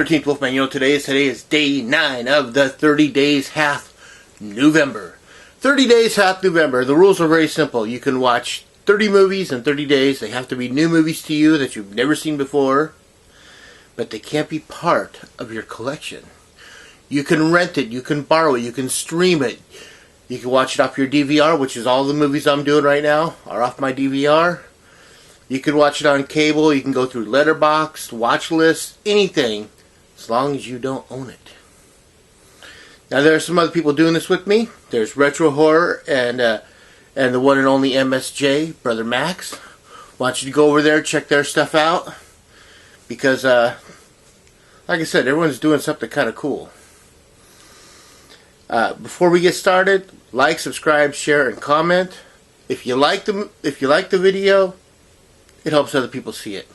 13th Wolfman. Today is day 9 of the 30 days half New-vember. 30 days half New-vember. The rules are very simple. You can watch 30 movies in 30 days. They have to be new movies to you that you've never seen before, but they can't be part of your collection. You can rent it, you can borrow it, you can stream it. You can watch it off your DVR, which is all the movies I'm doing right now are off my DVR. You can watch it on cable, you can go through Letterboxd, watch lists, anything, as long as you don't own it. Now there are some other people doing this with me. There's Retro Horror and the one and only MSJ, Brother Max. Why don't you go over there, check their stuff out, because like I said, everyone's doing something kind of cool. Before we get started, like, subscribe, share, and comment. If you like the video, it helps other people see it.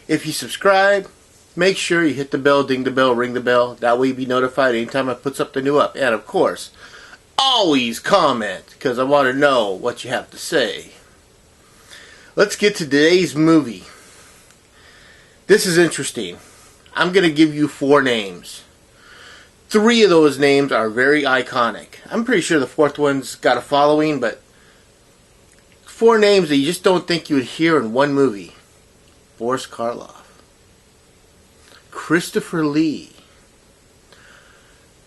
If you subscribe, make sure you hit the bell, ding the bell, ring the bell. That way you'll be notified anytime I put something new up. And of course, always comment, because I want to know what you have to say. Let's get to today's movie. This is interesting. I'm going to give you 4 names. 3 of those names are very iconic. I'm pretty sure the 4th one's got a following, but 4 names that you just don't think you would hear in one movie. Boris Karloff, Christopher Lee,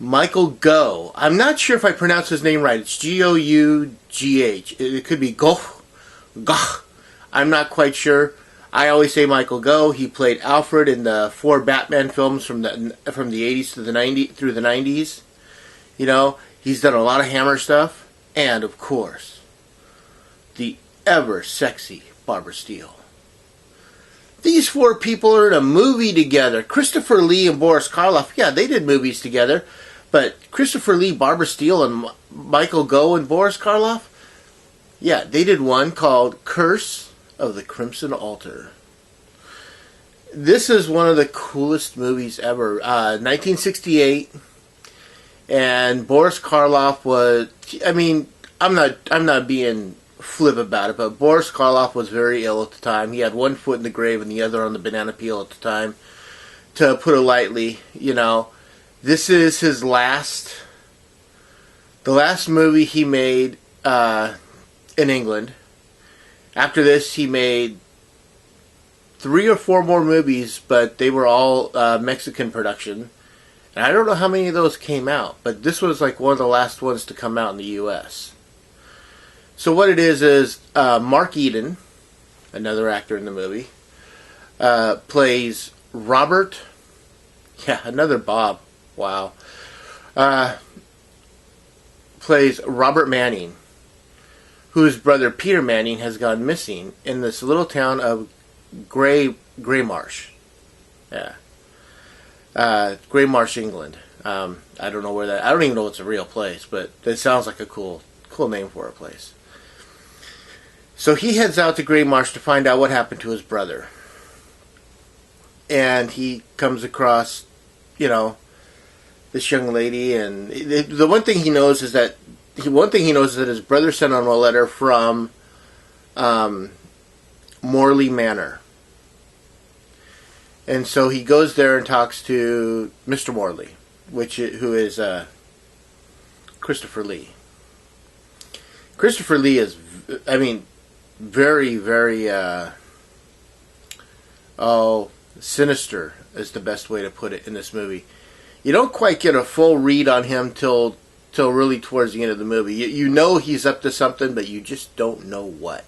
Michael Gough. I'm not sure if I pronounced his name right. It's G-O-U-G-H. It could be Gough. I'm not quite sure. I always say Michael Gough. He played Alfred in the 4 Batman films from the 80s to the 90s through the 90s. You know, he's done a lot of Hammer stuff, and of course, the ever sexy Barbara Steele. These 4 people are in a movie together. Christopher Lee and Boris Karloff, yeah, they did movies together, but Christopher Lee, Barbara Steele, and Michael Gough and Boris Karloff, yeah, they did one called Curse of the Crimson Altar. This is one of the coolest movies ever. 1968, and Boris Karloff was, I mean, I'm not being flip about it, but Boris Karloff was very ill at the time. He had one foot in the grave and the other on the banana peel at the time, to put it lightly. You know, this is his the last movie he made in England. After this, he made 3 or 4 more movies, but they were all Mexican production. And I don't know how many of those came out, but this was like one of the last ones to come out in the U.S. So what it is Mark Eden, another actor in the movie, plays Robert. Yeah, another Bob. Wow. Plays Robert Manning, whose brother Peter Manning has gone missing in this little town of Greymarsh. Yeah. Greymarsh, England. I don't know where that. I don't even know it's a real place, but it sounds like a cool name for a place. So he heads out to Greymarsh to find out what happened to his brother, and he comes across, you know, this young lady, and the one thing he knows is that his brother sent him a letter from Morley Manor. And so he goes there and talks to Mr. Morley, who is Christopher Lee. Christopher Lee is, I mean, very, very, sinister is the best way to put it in this movie. You don't quite get a full read on him till really towards the end of the movie. You know he's up to something, but you just don't know what.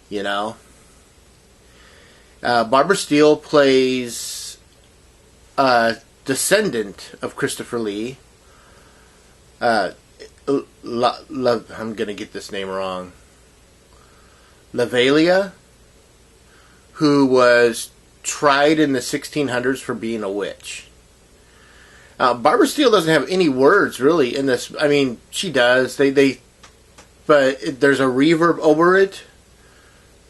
You know? Barbara Steele plays a descendant of Christopher Lee. I'm going to get this name wrong. Lavalia, who was tried in the 1600s for being a witch. Barbara Steele doesn't have any words really in this. I mean, she does. But there's a reverb over it,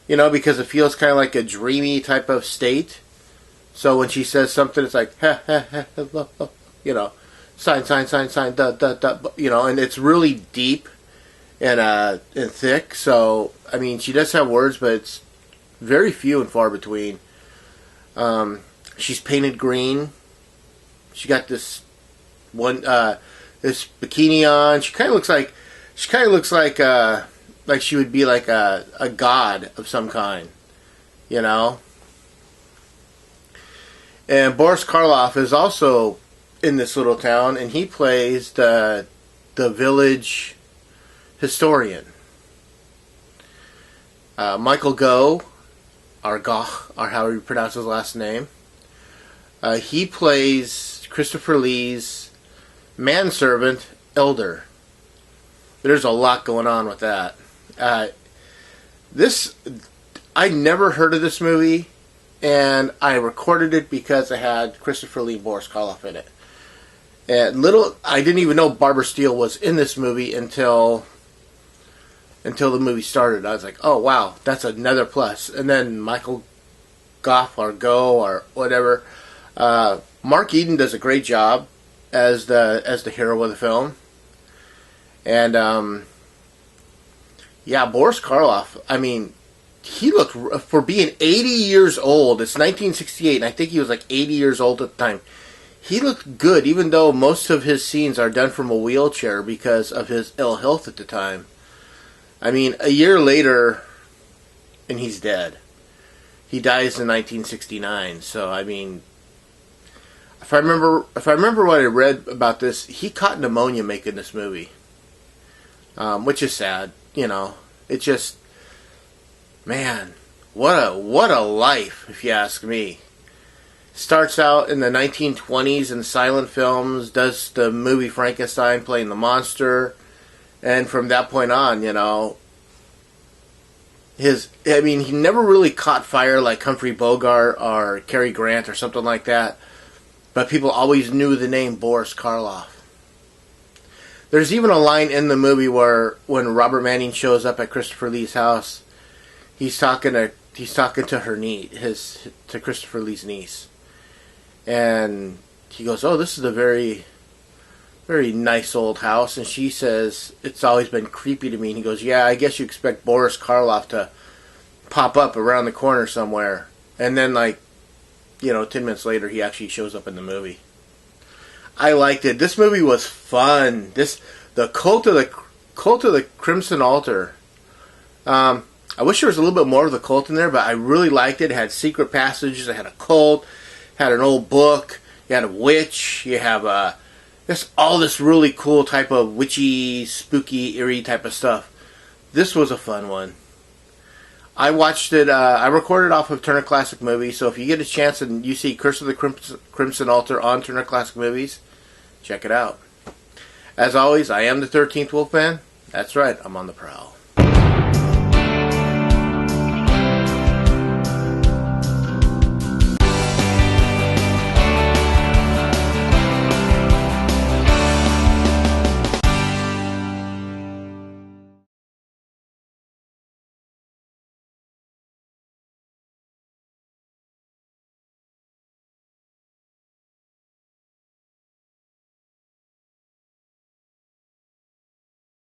you know, because it feels kind of like a dreamy type of state. So when she says something, it's like, ha, ha, ha, ha, you know, sign, da, da, da, you know, and it's really deep and thick. So, I mean, she does have words, but it's very few and far between. She's painted green. She got this one this bikini on. She kind of looks like she would be like a god of some kind, you know. And Boris Karloff is also in this little town, and he plays the village historian. Michael Goh, or however you pronounce his last name, he plays Christopher Lee's manservant, Elder. There's a lot going on with that. I never heard of this movie, and I recorded it because it had Christopher Lee and Boris Karloff in it. And I didn't even know Barbara Steele was in this movie until the movie started. I was like, oh wow, that's another plus. And then Michael Goff or Go or whatever, Mark Eden does a great job as the hero of the film. And Boris Karloff, I mean, he looked, for being 80 years old, it's 1968, and I think he was like 80 years old at the time. He looked good, even though most of his scenes are done from a wheelchair because of his ill health at the time. I mean, a year later, and he's dead. He dies in 1969. So, I mean, if I remember what I read about this, he caught pneumonia making this movie, which is sad. You know, it's just, man, what a life, if you ask me. Starts out in the 1920s in silent films, does the movie Frankenstein playing the monster, and from that point on, you know, he never really caught fire like Humphrey Bogart or Cary Grant or something like that, but people always knew the name Boris Karloff. There's even a line in the movie where when Robert Manning shows up at Christopher Lee's house, he's talking to her niece, to Christopher Lee's niece. And he goes, oh, this is a very, very nice old house. And she says, it's always been creepy to me. And he goes, yeah, I guess you expect Boris Karloff to pop up around the corner somewhere. And then, 10 minutes later, he actually shows up in the movie. I liked it. This movie was fun. The Cult of the Crimson Altar. I wish there was a little bit more of the cult in there, but I really liked it. It had secret passages. It had a cult. Had an old book, you had a witch, you have all this really cool type of witchy, spooky, eerie type of stuff. This was a fun one. I watched it, I recorded off of Turner Classic Movies, so if you get a chance and you see Curse of the Crimson Altar on Turner Classic Movies, check it out. As always, I am the 13th Wolfman. That's right, I'm on the prowl.